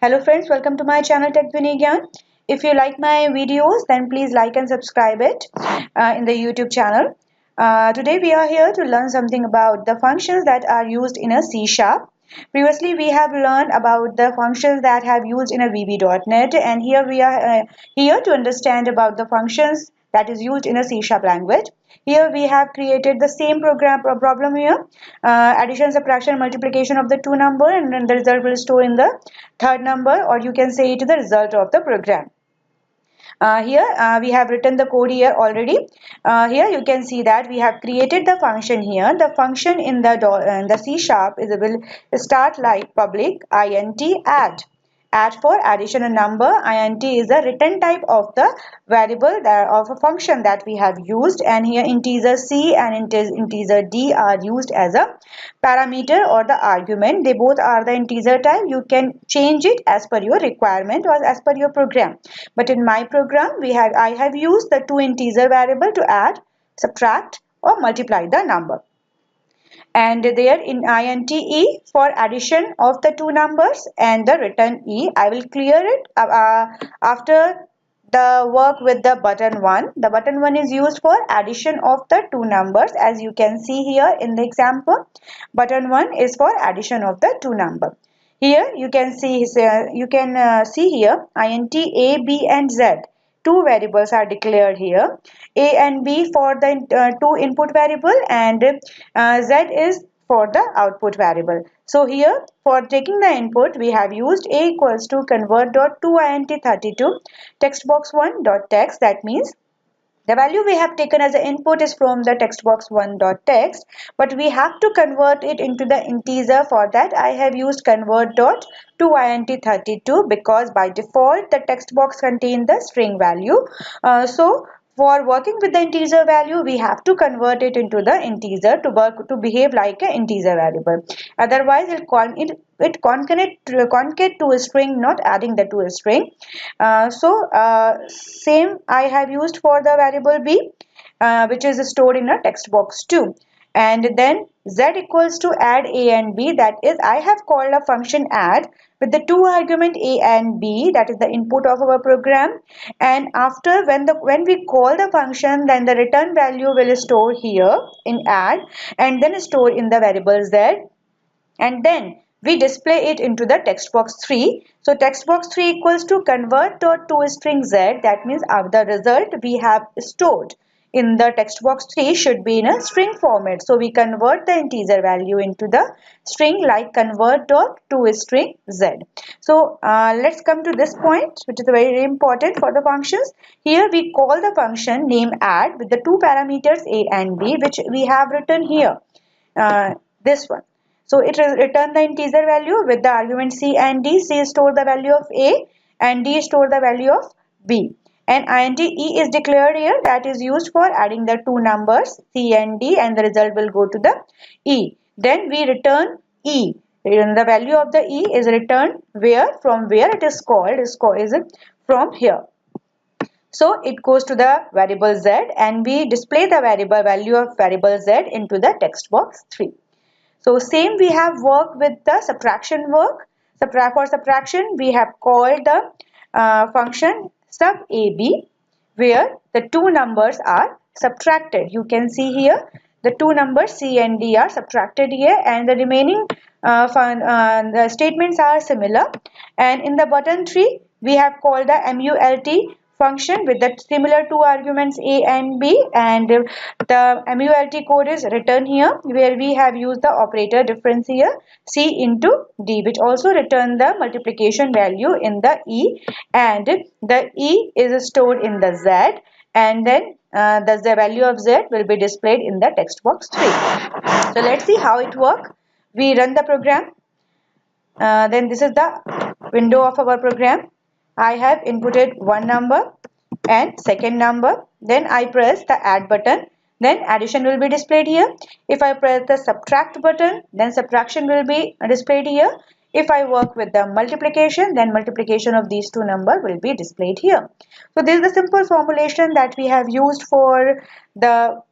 Hello friends, welcome to my channel Tech Vinigyan. If you like my videos, then please like and subscribe it in the YouTube channel. Today we are here to learn something about the functions that are used in a C Sharp. Previously we have learned about the functions that have used in a VB.NET, and here we are here to understand about the functions that is used in a C Sharp language. Here we have created the same problem here, addition, subtraction, multiplication of the two number, and then the result will store in the third number, or you can say it is the result of the program. Here we have written the code here already. Here you can see that we have created the function here. The function in the C sharp is will start like public int add. Add for addition a number. Int is a return type of the variable of a function that we have used, and here integer c and integer d are used as a parameter or the argument. They both are the integer type. You can change it as per your requirement or as per your program. But in my program, I have used the two integer variable to add, subtract, or multiply the number. And there in int e for addition of the two numbers and the return e, I will clear it after the work with the button 1. The button 1 is used for addition of the two numbers, as you can see here in the example. Button 1 is for addition of the two number. Here you can see see here int a, b and z. Two variables are declared here, a and b for the two input variable, and z is for the output variable. So here for taking the input, we have used a equals to convert.toInt32 text box 1 dot text. That means the value we have taken as an input is from the text box 1.text, but we have to convert it into the integer. For that I have used convert.toInt32 because by default the text box contains the string value. So for working with the integer value, we have to convert it into the integer to behave like an integer variable. Otherwise, it concat to a string, not adding the to a string. Same I have used for the variable b, which is stored in a text box 2. And then z equals to add a and b, that is I have called a function add with the two argument a and b, that is the input of our program. And after when we call the function, then the return value will store here in add and then store in the variable z, and then we display it into the text box 3. So text box 3 equals to convert.toString z, that means the result we have stored in the text box 3 should be in a string format. So we convert the integer value into the string like convert.toString z. So let's come to this point, which is very important for the functions. Here we call the function name add with the two parameters a and b, which we have written here, this one. So it will return the integer value with the argument c and d. C store the value of a and d store the value of b. And int e is declared here, that is used for adding the two numbers c and d, and the result will go to the e. Then we return e. And the value of the e is returned from where it is called is from here. So it goes to the variable z, and we display the value of variable z into the text box 3. So same we have worked with the subtraction work. For subtraction, we have called the function sub ab, where the two numbers are subtracted. You can see here the two numbers c and d are subtracted here, and the remaining the statements are similar. And in the button 3, we have called the mult function with the similar two arguments a and b, and the mult code is written here, where we have used the operator difference here c into d, which also return the multiplication value in the e, and the e is stored in the z, and then the value of z will be displayed in the text box 3. So let's see how it works. We run the program. Then this is the window of our program. I have inputted one number and second number. Then I press the add button. Then addition will be displayed here. If I press the subtract button, then subtraction will be displayed here. If I work with the multiplication, then multiplication of these two numbers will be displayed here. So this is the simple formulation that we have used for the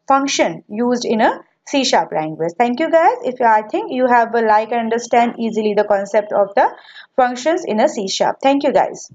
function used in a C sharp language. Thank you guys. If I think you have like and understand easily the concept of the functions in a C sharp. Thank you guys.